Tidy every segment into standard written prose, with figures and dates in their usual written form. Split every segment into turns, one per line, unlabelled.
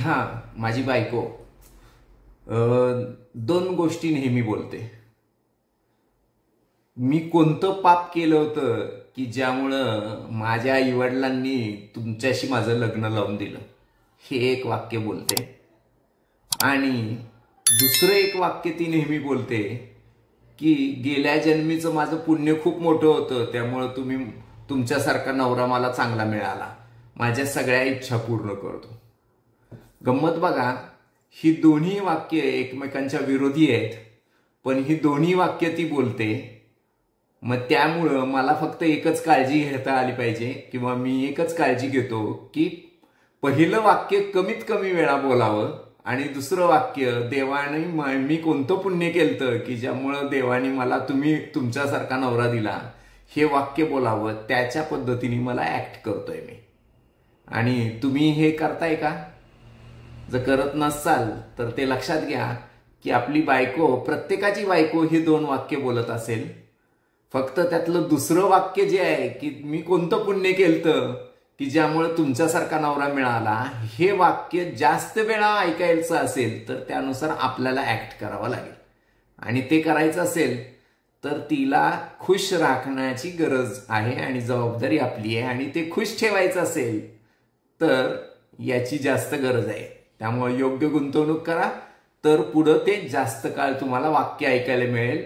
नेहा माझी बायको दोन गोष्टी नेहमी बोलते। मी कोणतं पाप केलं होतं की ज्यामुळं माझ्या आईवडिलांनी तुमच्याशी माझं लग्न लावून दिलं, हे एक वाक्य बोलते। आणि दुसरं एक वाक्य ती नेहमी बोलते की गेल्या जन्मीचं माझं पुण्य खूप मोठं होतं, त्यामुळं तुमच्यासारखा नवरा मला चांगला मिळाला, माझ्या सगळ्या इच्छा पूर्ण करतो। गंमत बघा, ही दोन्ही वाक्य एकमेकांच्या विरोधी आहेत, पण ही दोन्ही वाक्य ती बोलते। मग त्यामुळं मला फक्त एकच काळजी घेता आली पाहिजे, किंवा मी एकच काळजी घेतो की पहिलं वाक्य कमीत कमी वेळा बोलावं आणि दुसरं वाक्य देवाने मी कोणतं पुण्य केलं की ज्यामुळं देवाने मला तुमच्यासारखा नवरा दिला, हे वाक्य बोलावं। त्याच्या पद्धतीने मला ऍक्ट करतोय मी। आणि तुम्ही हे करताय का? जर करत नसाल तर ते लक्षात घ्या की आपली बायको, प्रत्येकाची बायको हे दोन वाक्य बोलत असेल। फक्त त्यातलं दुसरं वाक्य जे आहे की मी कोणतं पुण्य केलं की ज्यामुळे तुमच्यासारखा नवरा मिळाला, हे वाक्य जास्त वेळा ऐकायचं असेल तर त्यानुसार आपल्याला ऍक्ट करावं लागेल। आणि ते करायचं असेल तर तिला खुश राखण्याची गरज आहे आणि जबाबदारी आपली आहे, आणि ते खुश ठेवायचं असेल तर याची जास्त गरज आहे। त्यामुळे योग्य गुंतवणूक करा, तर पुढे ते जास्त काळ तुम्हाला वाक्य ऐकायला मिळेल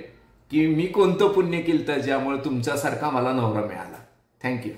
की मी कोणतं पुण्य केलं ज्यामुळे तुमच्यासारखा मला नवरा मिळाला। थँक्यू।